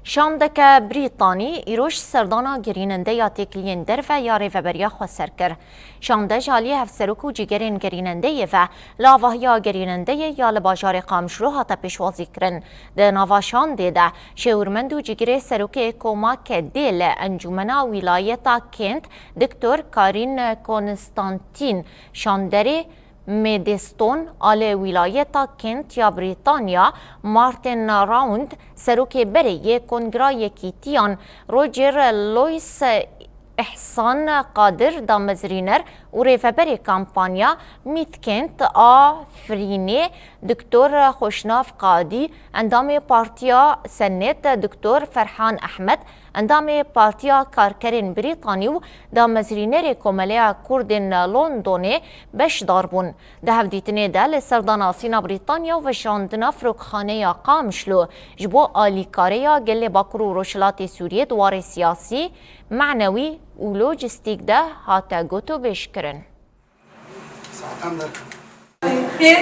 شاندك بريطاني إيروش سردانا گریننده یا تکلین در و یا ریفبریا خسر کر. شانده جالی هفسروکو جیگرین گریننده و لاوهیا گریننده یا لباجار قامشرو هاتا پیشوازی کرن. ده نوا شانده ده شورمندو جیگر سروک کوما که دیل انجمنا ولایتا کنت دکتر کارین کنستانتین شاندری میدستون آل ولایتا کنت یا بریتانیا مارتین راوند سروک بری کنگرای کیتیان روجر لویس احسان قادر دامزرینر و ریفبری کامپانیا میت کنت آفرینی دکتر خوشناف قادی اندام پارتیا سنت دکتر فرحان احمد اندام پارتیا کارکرین بریتانیو دامزرینر کوملیا کردین لندنی بش داربون ده هفدیتنی ده لسردانا سینا بریتانیا و شاندنا فروکخانه یا قامشلو جبو آلیکاریا گل باکرو روشلات سوریه دوار سیاسی معنوی و لوجستیک ده هاتا گوتو بشکرن. خیر